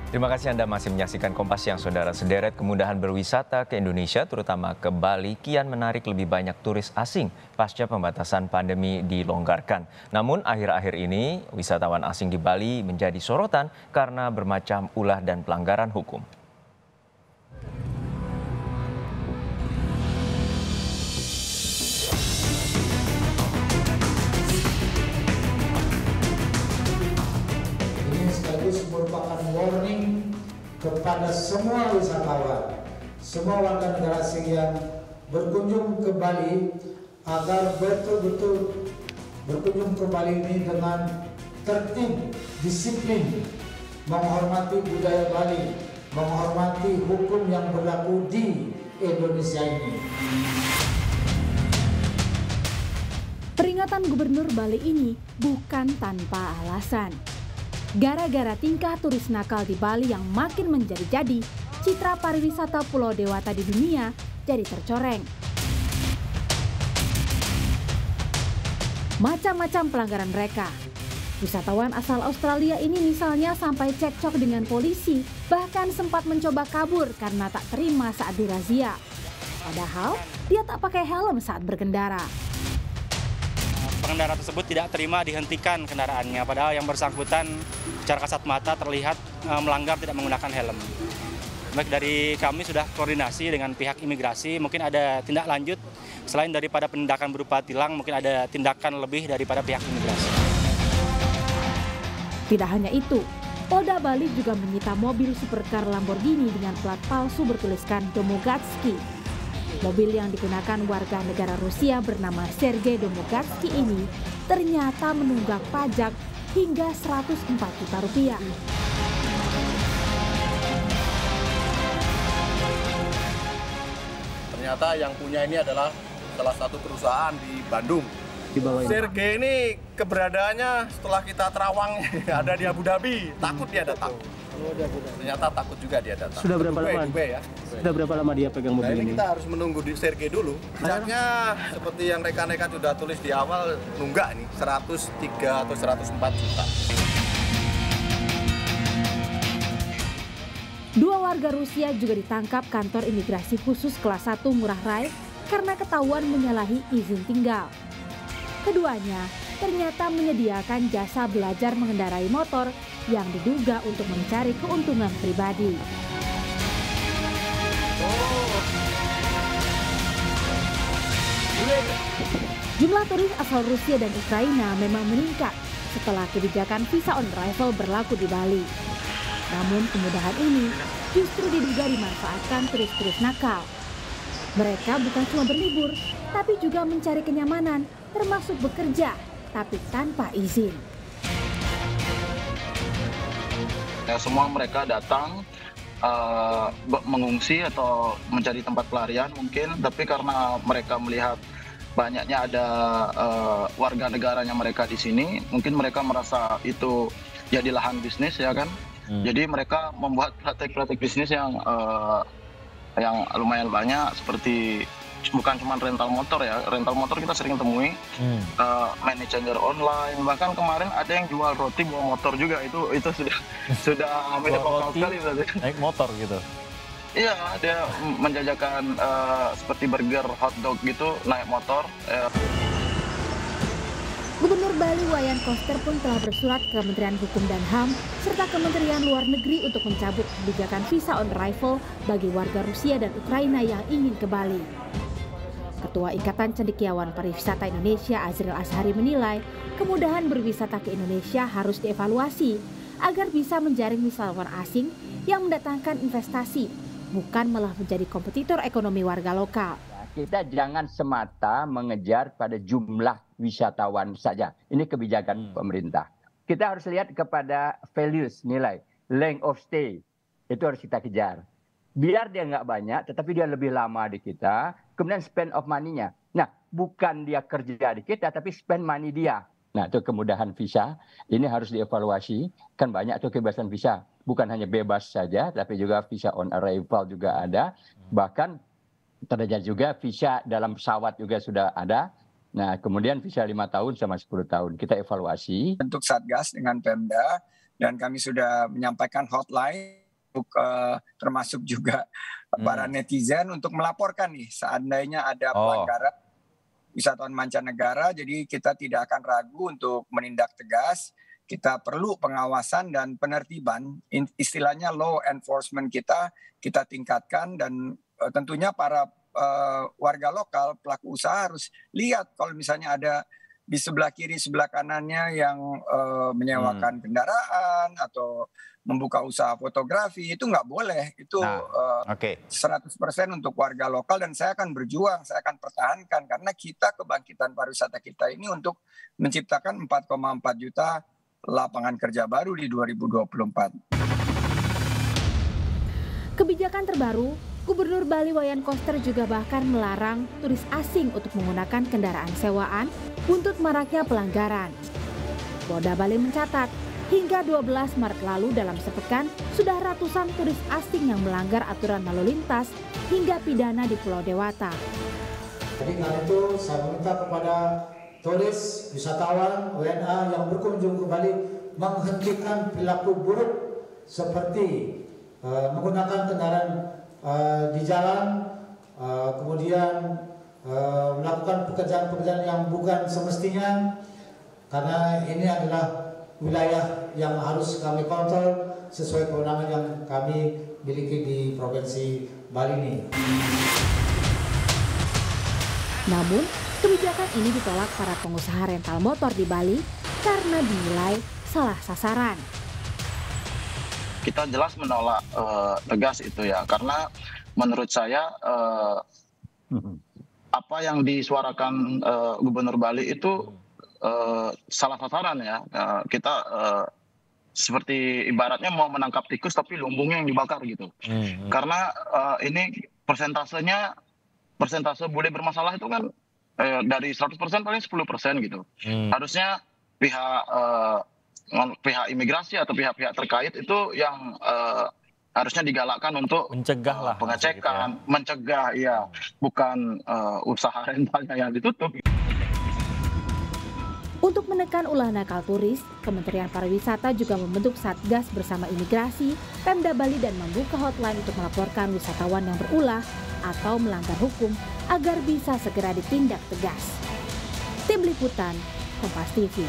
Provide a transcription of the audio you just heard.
Terima kasih Anda masih menyaksikan Kompas Siang, Saudara. Sederet kemudahan berwisata ke Indonesia, terutama ke Bali, kian menarik lebih banyak turis asing pasca pembatasan pandemi dilonggarkan. Namun akhir-akhir ini, wisatawan asing di Bali menjadi sorotan karena bermacam ulah dan pelanggaran hukum. Sekaligus merupakan warning kepada semua wisatawan, semua warga negara asing yang berkunjung ke Bali agar betul-betul berkunjung ke Bali ini dengan tertib, disiplin, menghormati budaya Bali, menghormati hukum yang berlaku di Indonesia ini. Peringatan Gubernur Bali ini bukan tanpa alasan. Gara-gara tingkah turis nakal di Bali yang makin menjadi-jadi, citra pariwisata Pulau Dewata di dunia jadi tercoreng. Macam-macam pelanggaran mereka. Wisatawan asal Australia ini misalnya sampai cekcok dengan polisi, bahkan sempat mencoba kabur karena tak terima saat dirazia. Padahal dia tak pakai helm saat berkendara. Pengendara tersebut tidak terima dihentikan kendaraannya, padahal yang bersangkutan secara kasat mata terlihat melanggar tidak menggunakan helm. Baik, dari kami sudah koordinasi dengan pihak imigrasi, mungkin ada tindak lanjut selain daripada penindakan berupa tilang, mungkin ada tindakan lebih daripada pihak imigrasi. Tidak hanya itu, Polda Bali juga menyita mobil supercar Lamborghini dengan plat palsu bertuliskan Domogatsky. Mobil yang digunakan warga negara Rusia bernama Sergei Domogatsky ini ternyata menunggak pajak hingga 104 juta rupiah. Ternyata yang punya ini adalah salah satu perusahaan di Bandung. Sergei ini keberadaannya setelah kita terawang ada di Abu Dhabi, takut dia datang. Ternyata takut juga dia datang. Sudah berapa lama? Ya. Sudah berapa lama dia pegang mobil ini? Kita harus menunggu di Sergei dulu. Pajaknya seperti yang rekan-rekan sudah tulis di awal, nunggak nih 103 atau 104 juta. Dua warga Rusia juga ditangkap kantor imigrasi khusus kelas 1 Ngurah Rai karena ketahuan menyalahi izin tinggal. Keduanya ternyata menyediakan jasa belajar mengendarai motor yang diduga untuk mencari keuntungan pribadi. Jumlah turis asal Rusia dan Ukraina memang meningkat setelah kebijakan visa on arrival berlaku di Bali. Namun kemudahan ini justru diduga dimanfaatkan turis-turis nakal. Mereka bukan cuma berlibur, tapi juga mencari kenyamanan, termasuk bekerja, tapi tanpa izin. Ya, semua mereka datang mengungsi atau mencari tempat pelarian mungkin, tapi karena mereka melihat banyaknya ada warga negaranya mereka di sini, mungkin mereka merasa itu jadi lahan bisnis, ya kan? Jadi mereka membuat praktek-praktek bisnis yang lumayan banyak, seperti bukan cuma rental motor ya, rental motor kita sering temui, money changer online, bahkan kemarin ada yang jual roti bawa motor juga, itu sudah beda lokal sekali berarti. Naik motor gitu. Iya, dia menjajakan seperti burger, hotdog gitu, naik motor. Gubernur Bali Wayan Koster pun telah bersurat ke Kementerian Hukum dan HAM serta Kementerian Luar Negeri untuk mencabut kebijakan visa on arrival bagi warga Rusia dan Ukraina yang ingin ke Bali. Ketua Ikatan Cendekiawan Pariwisata Indonesia Azril Ashari menilai kemudahan berwisata ke Indonesia harus dievaluasi agar bisa menjaring wisatawan asing yang mendatangkan investasi, bukan malah menjadi kompetitor ekonomi warga lokal. Kita jangan semata mengejar pada jumlah wisatawan saja. Ini kebijakan pemerintah. Kita harus lihat kepada values, nilai, length of stay. Itu harus kita kejar. Biar dia nggak banyak, tetapi dia lebih lama di kita. Kemudian spend of money-nya. Nah, bukan dia kerja di kita, tapi spend money dia. Nah, itu kemudahan visa. Ini harus dievaluasi. Kan banyak tuh kebebasan visa. Bukan hanya bebas saja, tapi juga visa on arrival juga ada. Bahkan terdapat juga visa dalam pesawat juga sudah ada. Nah, kemudian visa 5 tahun sama 10 tahun. Kita evaluasi. Untuk Satgas dengan Pemda dan kami sudah menyampaikan hotline untuk termasuk juga para netizen untuk melaporkan nih seandainya ada pelanggaran wisatawan mancanegara. Jadi kita tidak akan ragu untuk menindak tegas. Kita perlu pengawasan dan penertiban, istilahnya law enforcement kita tingkatkan, dan tentunya para warga lokal, pelaku usaha harus lihat kalau misalnya ada di sebelah kiri, sebelah kanannya yang menyewakan kendaraan atau membuka usaha fotografi, itu nggak boleh. Itu 100% untuk warga lokal, dan saya akan berjuang, saya akan pertahankan, karena kita kebangkitan pariwisata kita ini untuk menciptakan 4,4 juta lapangan kerja baru di 2024. Kebijakan terbaru, Gubernur Bali Wayan Koster juga bahkan melarang turis asing untuk menggunakan kendaraan sewaan buntut maraknya pelanggaran. Polda Bali mencatat, hingga 12 Maret lalu dalam sepekan sudah ratusan turis asing yang melanggar aturan lalu lintas hingga pidana di Pulau Dewata. Jadi karena itu saya meminta kepada turis, wisatawan, WNA yang berkunjung ke Bali menghentikan perilaku buruk seperti menggunakan kendaraan di jalan, kemudian melakukan pekerjaan-pekerjaan yang bukan semestinya, karena ini adalah wilayah yang harus kami kontrol sesuai kewenangan yang kami miliki di Provinsi Bali ini. Namun, kebijakan ini ditolak para pengusaha rental motor di Bali karena dinilai salah sasaran. Kita jelas menolak tegas itu ya, karena menurut saya apa yang disuarakan Gubernur Bali itu salah sasaran ya. Kita seperti ibaratnya mau menangkap tikus tapi lumbungnya yang dibakar gitu. Karena ini persentase boleh bermasalah itu kan dari 100% paling 10% gitu. Harusnya pihak imigrasi atau pihak-pihak terkait itu yang harusnya digalakkan untuk mencegah pengecekan, mencegah, ya, bukan usaha rentalnya yang ditutup. Untuk menekan ulah nakal turis, Kementerian Pariwisata juga membentuk Satgas bersama imigrasi, Pemda Bali, dan membuka hotline untuk melaporkan wisatawan yang berulah atau melanggar hukum agar bisa segera ditindak tegas. Tim Liputan, Kompas TV.